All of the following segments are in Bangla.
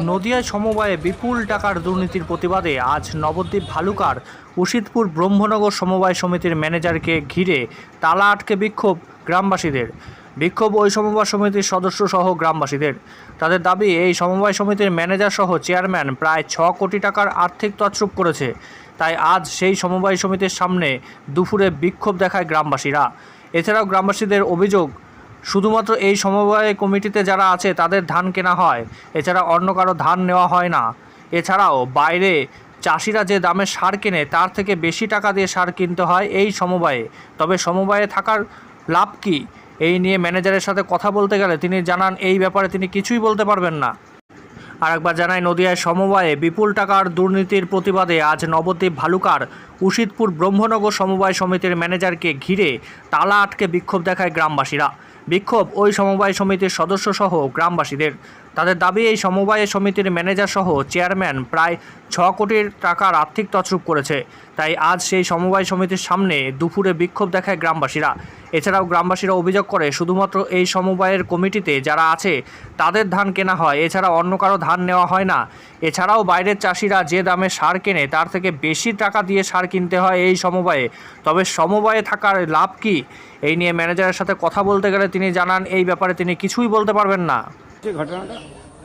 নদিয়ায় সমবায়ে বিপুল টাকার দুর্নীতির প্রতিবাদে আজ নবদ্বীপ ভালুকার উশিতপুর ব্রহ্মনগর সমবায় সমিতির ম্যানেজারকে ঘিরে তালা আটকে বিক্ষোভ গ্রামবাসীদের। বিক্ষোভ ওই সমবায় সমিতির সদস্য সহ গ্রামবাসীদের। তাদের দাবি, এই সমবায় সমিতির ম্যানেজার সহ চেয়ারম্যান প্রায় 6 কোটি টাকার আর্থিক তছরূপ করেছে। তাই আজ সেই সমবায় সমিতির সামনে দুপুরে বিক্ষোভ দেখায় গ্রামবাসীরা। এছাড়াও গ্রামবাসীদের অভিযোগ, শুধুমাত্র এই সমবায় কমিটিতে যারা আছে তাদের ধান কেনা হয়, এছাড়া অন্য কারো ধান নেওয়া হয় না। এছাড়াও বাইরে চাষিরা যে দামে সার কেনে তার থেকে বেশি টাকা দিয়ে সার কিনতে হয় এই সমবায়ে। তবে সমবায়ে থাকার লাভ কী, এই নিয়ে ম্যানেজারের সাথে কথা বলতে গেলে তিনি জানান এই ব্যাপারে তিনি কিছুই বলতে পারবেন না। আরেকবার জানায়, নদিয়ায় সমবায়ে বিপুল টাকার দুর্নীতির প্রতিবাদে আজ নবদ্বীপ ভালুকার উশিতপুর ব্রহ্মনগর সমবায় সমিতির ম্যানেজারকে ঘিরে তালা আটকে বিক্ষোভ দেখায় গ্রামবাসীরা। বিক্ষোভ ওই সমবায় সমিতির সদস্য সহ গ্রামবাসীদের। তাদের দাবি, এই সমবায় সমিতির ম্যানেজার সহ চেয়ারম্যান প্রায় 6 কোটি টাকার আর্থিক তছরূপ করেছে। তাই আজ সেই সমবায় সমিতির সামনে দুপুরে বিক্ষোভ দেখায় গ্রামবাসীরা। এছাড়াও গ্রামবাসীরা অভিযোগ করে, শুধুমাত্র এই সমবায়ের কমিটিতে যারা আছে তাদের ধান কেনা হয়, এছাড়া অন্য কারো ধান নেওয়া হয় না। এছাড়াও বাইরের চাষিরা যে দামে সার কেনে তার থেকে বেশি টাকা দিয়ে সার কিনতে হয় এই সমবায়ে। তবে সমবায়ে থাকার লাভ কী, এই নিয়ে ম্যানেজারের সাথে কথা বলতে গেলে তিনি জানান এই ব্যাপারে তিনি কিছুই বলতে পারবেন না।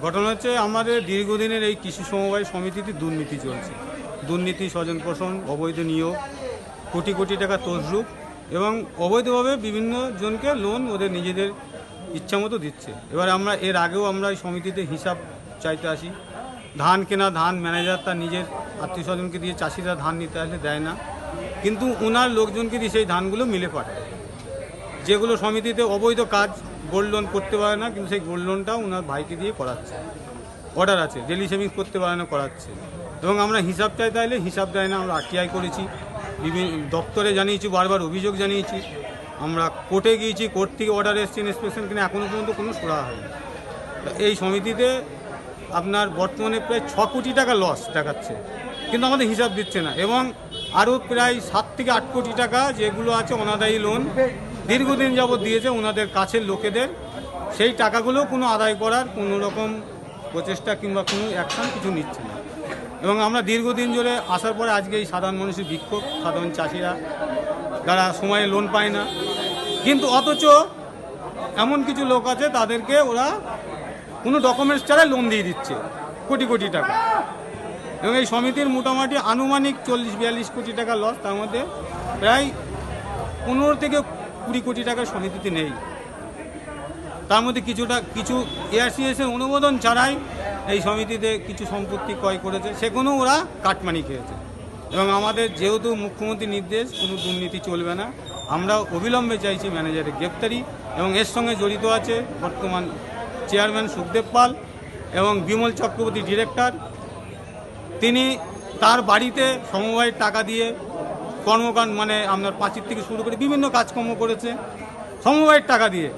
ঘটনা হচ্ছে, আমাদের দীর্ঘদিনের এই কৃষি সমবায় সমিতিতে দুর্নীতি চলছে। দুর্নীতি, স্বজন পোষণ, অবৈধ নিয়োগ, কোটি কোটি টাকা তছরূপ এবং অবৈধভাবে বিভিন্ন জনকে লোন ওদের নিজেদের ইচ্ছামতো দিচ্ছে। এবার আমরা এর আগেও আমরা এই সমিতিতে হিসাব চাইতে আসি। ধান কেনা, ধান ম্যানেজার তার নিজের আত্মীয় স্বজনকে দিয়ে, চাষিরা ধান নিতে আসলে দেয় না, কিন্তু ওনার লোকজনকে দিয়ে সেই ধানগুলো মিলে পাঠায়। যেগুলো সমিতিতে অবৈধ কাজ, গোল্ড লোন করতে পারে না, কিন্তু সেই গোল্ড লোনটাও ওনার ভাইকে দিয়ে করাচ্ছে। অর্ডার আছে, ডেলি সেভিংস করতে পারে না, করাচ্ছে। এবং আমরা হিসাব চাইতে চাইলে হিসাব দেয় না। আমরা RTI করেছি, বিভিন্ন দপ্তরে জানিয়েছি, বারবার অভিযোগ জানিয়েছি, আমরা কোর্টে গিয়েছি, কোর্ট থেকে অর্ডার এসছে ইন্সপেকশন, কিন্তু এখনও পর্যন্ত কোনো সুরা হয়নি। এই সমিতিতে আপনার বর্তমানে প্রায় 6 কোটি টাকা লস দেখাচ্ছে, কিন্তু আমাদের হিসাব দিচ্ছে না। এবং আরও প্রায় 7 থেকে 8 কোটি টাকা যেগুলো আছে অনাদায়ী লোন, দীর্ঘদিন যাবৎ দিয়েছে ওনাদের কাছের লোকেদের, সেই টাকাগুলো কোনো আদায় করার কোনো রকম প্রচেষ্টা কিংবা কোনো অ্যাকশন কিছু নিচ্ছে না। এবং আমরা দীর্ঘদিন ধরে আসার পরে আজকে এই সাধারণ মানুষের বিক্ষোভ, সাধারণ চাষিরা যারা সময়ে লোন পায় না, কিন্তু অথচ এমন কিছু লোক আছে তাদেরকে ওরা কোনো ডকুমেন্টস ছাড়াই লোন দিয়ে দিচ্ছে কোটি কোটি টাকা। এবং এই সমিতির মোটামুটি আনুমানিক 40-42 কোটি টাকা লস, তার মধ্যে প্রায় 15 থেকে 20 কোটি টাকা সমিতিতে নেই। তার মধ্যে কিছু ARCS-এর অনুমোদন ছাড়াই এই সমিতিতে কিছু সম্পত্তি ক্রয় করেছে, সেগুলো ওরা কাটমানি খেয়েছে। এবং আমাদের যেহেতু মুখ্যমন্ত্রীর নির্দেশ, কোনো দুর্নীতি চলবে না, আমরা অবিলম্বে চাইছি ম্যানেজারের গ্রেপ্তারি। এবং এর সঙ্গে জড়িত আছে বর্তমান চেয়ারম্যান সুখদেব পাল এবং বিমল চক্রবর্তী ডিরেক্টর। তিনি তার বাড়িতে সমবায়ের টাকা দিয়ে কর্মকাণ্ড, মানে আপনার পাঁচির থেকে শুরু করে বিভিন্ন কাজকর্ম করেছে সমবায়ের টাকা দিয়ে।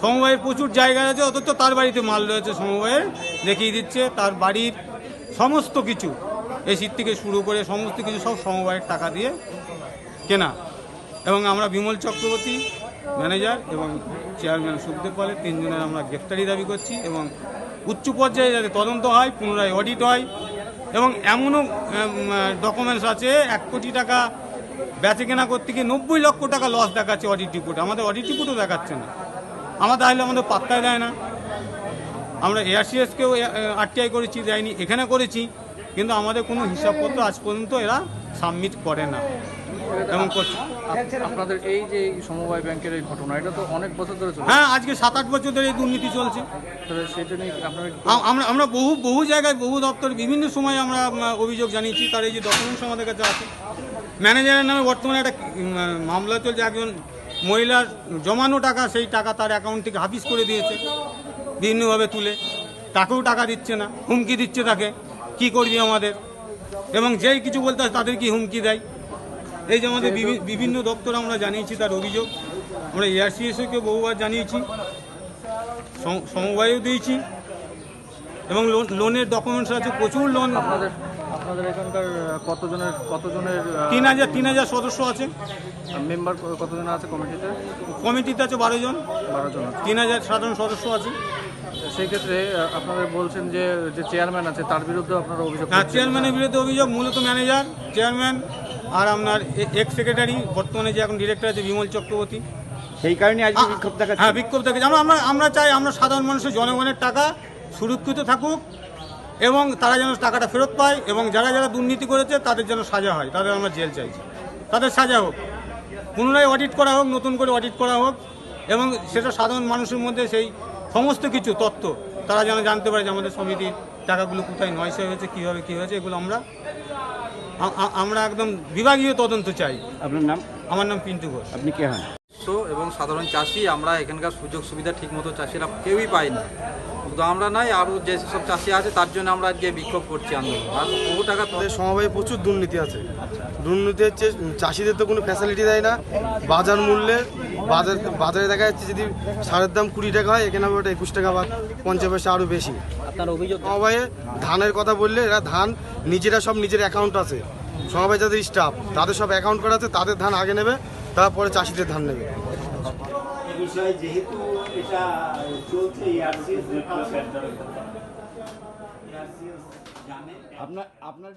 সমবায়ের প্রচুর জায়গা আছে, অথচ তার বাড়িতে মাল রয়েছে সমবায়ের, দেখিয়ে দিচ্ছে তার বাড়ির সমস্ত কিছু, এসির থেকে শুরু করে সমস্ত কিছু সব সমবায়ের টাকা দিয়ে কেনা। এবং আমরা বিমল চক্রবর্তী ম্যানেজার এবং চেয়ারম্যান সুখদেব পালের 3 জনের আমরা গ্রেফতারি দাবি করছি। এবং উচ্চ পর্যায়ে যাতে তদন্ত হয়, পুনরায় অডিট হয়। এবং এমনও ডকুমেন্টস আছে 1 কোটি টাকা বেচে কেনা করতে গিয়ে 90 লক্ষ টাকা লস দেখাচ্ছে অডিট রিপোর্ট। আমাদের অডিট রিপোর্টও দেখাচ্ছে না, আমাদের আসলে আমাদের পাত্তাই দেয় না। আমরা ARCS-কেও RTI করেছি, দেয়নি, এখানে করেছি, কিন্তু আমাদের কোনো হিসাবপত্র আজ পর্যন্ত এরা সাবমিট করে না। এবং আপনাদের এই যে সমবায় ব্যাংকের এই ঘটনা, এটা তো অনেক বছর ধরে চলছে। হ্যাঁ, আজকে 7-8 বছর ধরে এই দুর্নীতি চলছে। সেটা নিয়ে আমরা বহু জায়গায়, বহু দপ্তরে বিভিন্ন সময় আমরা অভিযোগ জানিয়েছি। তার এই যে ডকুমেন্টস আমাদের কাছে আছে। ম্যানেজারের নামে বর্তমানে একটা মামলা চলছে, একজন মহিলার জমানো টাকা, সেই টাকা তার অ্যাকাউন্ট থেকে হাফিস করে দিয়েছে বিভিন্নভাবে তুলে, তাকেও টাকা দিচ্ছে না, হুমকি দিচ্ছে তাকে, কি করবি আমাদের। এবং যেই কিছু বলতে হয় তাদের কি হুমকি দেয়। এই যে আমাদের বিভিন্ন দপ্তর আমরা জানিয়েছি তার অভিযোগ। আমরা ARCS-কে বহুবার জানিয়েছি, সমবায়ও দিয়েছি। এবং লোনের ডকুমেন্টস আছে, প্রচুর লোন। আপনাদের এখানকার কতজনের 3,000 সদস্য আছে। মেম্বার কতজন আছে কমিটিতে? কমিটিতে আছে 12 জন। 12 জন। 3,000 সাধারণ সদস্য আছে। সেই ক্ষেত্রে আপনারা বলছেন যে চেয়ারম্যান আছে তার বিরুদ্ধে আপনারা অভিযোগ হ্যাঁ, করছেন। চেয়ারম্যানের বিরুদ্ধে অভিযোগ, মূলত ম্যানেজার, চেয়ারম্যান আর আপনার এক্স সেক্রেটারি, বর্তমানে যে এখন ডিরেক্টর আছে বিমল চক্রবর্তী। সেই কারণে আজকে বিক্ষোভ দেখাচ্ছে। হ্যাঁ, বিক্ষোভ দেখাচ্ছে। আমরা চাই আমরা সাধারণ মানুষের জনগণের টাকা সুরক্ষিত থাকুক এবং তারা যেন টাকাটা ফেরত পায়, এবং যারা যারা দুর্নীতি করেছে তাদের যেন সাজা হয়, তাদের আমরা জেল চাইছি, তাদের সাজা হোক, পুনরায় অডিট করা হোক, নতুন করে অডিট করা হোক, এবং সেটা সাধারণ মানুষের মধ্যে সেই সমস্ত কিছু তথ্য তারা যেন জানতে পারে যে আমাদের সমিতির টাকাগুলো কোথায় নয়সা হয়েছে, কীভাবে কী হয়েছে, এগুলো আমরা একদম বিভাগীয় তদন্ত চাই। আপনার নাম? আমার নাম পিন্টু ঘোষ। আপনি কে হন? এবং সাধারণ চাষি আমরা এখানকার সুযোগ সুবিধা ঠিকমতো চাষিরা কেউই পাই না। শুধু আমরা নাই, আরও যেসব চাষি আছে তার জন্য আমরা আজকে বিক্ষোভ করছি আন্দোলন। আর বহু টাকা তো আমাদের সমবায়ে প্রচুর দুর্নীতি আছে। দুর্নীতি হচ্ছে চাষিদের তো কোনো ফ্যাসিলিটি দেয় না। বাজার মূল্যে বাজারে দেখা যাচ্ছে যদি সারের দাম 20 টাকা হয়, এখানে ওটা 21 টাকা বা 50 পয়সা আরও বেশি। আপনার অভিযোগ? সমবায়ে ধানের কথা বললে এরা ধান নিজেরা সব নিজের অ্যাকাউন্ট আছে, সমবায় যাদের স্টাফ তাদের সব অ্যাকাউন্ট করা আছে, তাদের ধান আগে নেবে, তারপরে চাষিদের ধান নেবে। এই বিষয়ে যেহেতু এটা চলছে আপনার